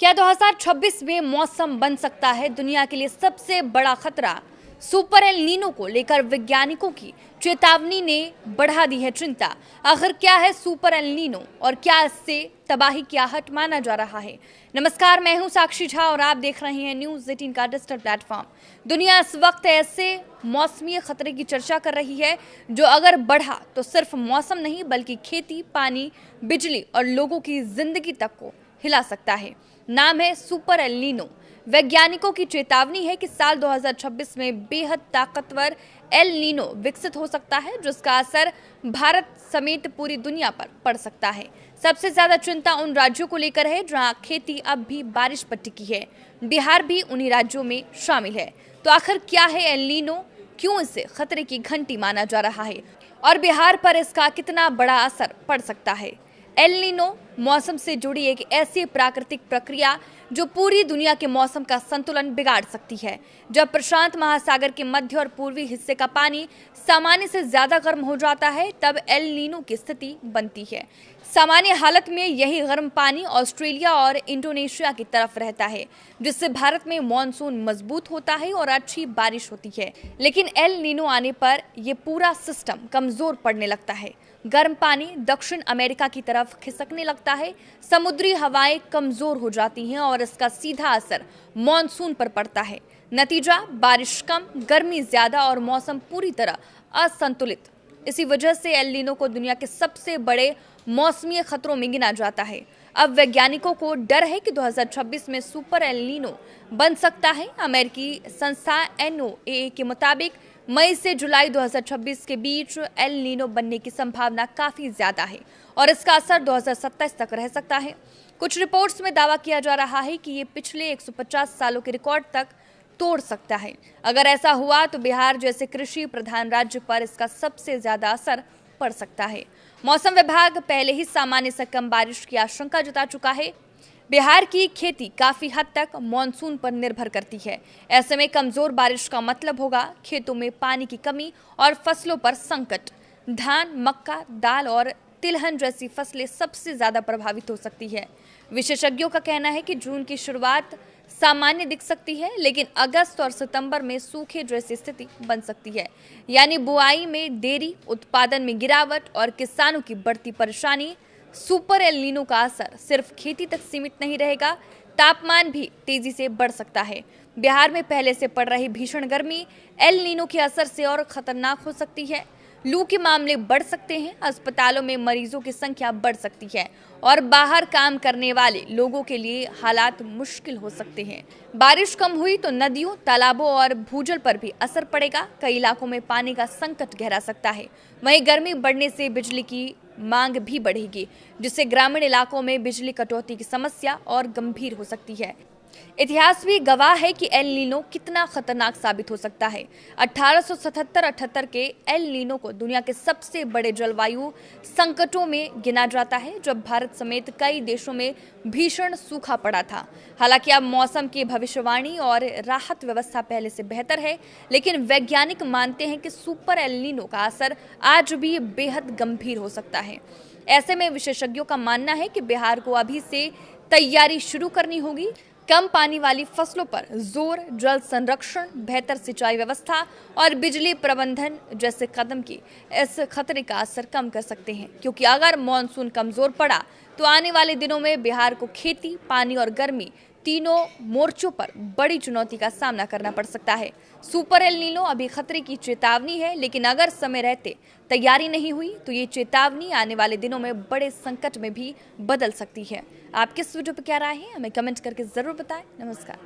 क्या 2026 में मौसम बन सकता है दुनिया के लिए सबसे बड़ा खतरा? सुपर एल नीनो को लेकर वैज्ञानिकों की चेतावनी ने बढ़ा दी है चिंता। आखिर क्या है सुपर एल नीनो और क्या इससे तबाही की आहट माना जा रहा है? नमस्कार, मैं हूं साक्षी झा और आप देख रहे हैं न्यूज़ 18 का डिजिटल प्लेटफॉर्म। दुनिया इस वक्त ऐसे मौसमी खतरे की चर्चा कर रही है जो अगर बढ़ा तो सिर्फ मौसम नहीं बल्कि खेती, पानी, बिजली और लोगों की जिंदगी तक को हिला सकता है। नाम है सुपर एल नीनो। वैज्ञानिकों की चेतावनी है कि साल 2026 में बेहद ताकतवर एल नीनो विकसित हो सकता है जिसका असर भारत समेत पूरी दुनिया पर पड़ सकता है। सबसे ज्यादा चिंता उन राज्यों को लेकर है जहां खेती अब भी बारिश पर टिकी है। बिहार भी उन्हीं राज्यों में शामिल है। तो आखिर क्या है एल नीनो, क्यों इसे खतरे की घंटी माना जा रहा है और बिहार पर इसका कितना बड़ा असर पड़ सकता है? एल नीनो मौसम से जुड़ी एक ऐसी प्राकृतिक प्रक्रिया जो पूरी दुनिया के मौसम का संतुलन बिगाड़ सकती है। जब प्रशांत महासागर के मध्य और पूर्वी हिस्से का पानी सामान्य से ज्यादा गर्म हो जाता है तब एल नीनो की स्थिति बनती है। सामान्य हालत में यही गर्म पानी ऑस्ट्रेलिया और इंडोनेशिया की तरफ रहता है जिससे भारत में मॉनसून मजबूत होता है और अच्छी बारिश होती है। लेकिन एल नीनो आने पर यह पूरा सिस्टम कमजोर पड़ने लगता है। गर्म पानी दक्षिण अमेरिका की तरफ खिसकने लगता है, समुद्री हवाएं कमजोर हो जाती हैं और इसका सीधा असर मॉनसून पर पड़ता है। नतीजा बारिश कम, गर्मी ज्यादा और मौसम पूरी तरह असंतुलित। इसी वजह से एल नीनो को दुनिया के सबसे बड़े मौसमी खतरों में गिना जाता है। अब वैज्ञानिकों को डर है कि 2026 में सुपर एल नीनो बन सकता है। अमेरिकी संस्था एनओएए के मुताबिक मई से जुलाई 2026 के बीच एल नीनो बनने की संभावना काफी ज्यादा है और इसका असर 2027 तक रह सकता है। कुछ रिपोर्ट्स में दावा किया जा रहा है कि ये पिछले 150 सालों के रिकॉर्ड तक तोड़ सकता है। अगर ऐसा हुआ तो बिहार जैसे कृषि प्रधान राज्य पर इसका सबसे ज्यादा असर पड़ सकता है। मौसम विभाग पहले ही सामान्य से कम बारिश की आशंका जता चुका है। बिहार की खेती काफी हद तक मॉनसून पर निर्भर करती है। ऐसे में कमजोर बारिश का मतलब होगा खेतों में पानी की कमी और फसलों पर संकट। धान, मक्का, दाल और तिलहन जैसी फसलें सबसे ज्यादा प्रभावित हो सकती है। विशेषज्ञों का कहना है कि जून की शुरुआत सामान्य दिख सकती है लेकिन अगस्त और सितंबर में सूखे जैसी स्थिति बन सकती है, यानी बुआई में देरी, उत्पादन में गिरावट और किसानों की बढ़ती परेशानी। सुपर एल नीनो का असर सिर्फ खेती तक सीमित नहीं रहेगा, तापमान भी तेजी से बढ़ सकता है। बिहार में पहले से पड़ रही भीषण गर्मी एल नीनो के असर से और खतरनाक हो सकती है। लू के मामले बढ़ सकते हैं, अस्पतालों में मरीजों की संख्या बढ़ सकती है और बाहर काम करने वाले लोगों के लिए हालात मुश्किल हो सकते हैं। बारिश कम हुई तो नदियों, तालाबों और भूजल पर भी असर पड़ेगा। कई इलाकों में पानी का संकट गहरा सकता है। वहीं गर्मी बढ़ने से बिजली की मांग भी बढ़ेगी जिससे ग्रामीण इलाकों में बिजली कटौती की समस्या और गंभीर हो सकती है। इतिहास भी गवाह है कि एल नीनो कितना खतरनाक साबित हो सकता है। 1877-78 के एल नीनो को दुनिया के सबसे बड़े जलवायु संकटों में गिना जाता है जब भारत समेत कई देशों में भीषण सूखा पड़ा था। हालांकि अब मौसम की भविष्यवाणी और राहत व्यवस्था पहले से बेहतर है, लेकिन वैज्ञानिक मानते हैं कि सुपर एल नीनो का असर आज भी बेहद गंभीर हो सकता है। ऐसे में विशेषज्ञों का मानना है कि बिहार को अभी से तैयारी शुरू करनी होगी। कम पानी वाली फसलों पर जोर, जल संरक्षण, बेहतर सिंचाई व्यवस्था और बिजली प्रबंधन जैसे कदम की इस खतरे का असर कम कर सकते हैं, क्योंकि अगर मॉनसून कमजोर पड़ा तो आने वाले दिनों में बिहार को खेती, पानी और गर्मी तीनों मोर्चों पर बड़ी चुनौती का सामना करना पड़ सकता है। सुपर एल नीनो अभी खतरे की चेतावनी है, लेकिन अगर समय रहते तैयारी नहीं हुई तो ये चेतावनी आने वाले दिनों में बड़े संकट में भी बदल सकती है। आप किस वीडियो पर क्या राय है हमें कमेंट करके जरूर बताएं। नमस्कार।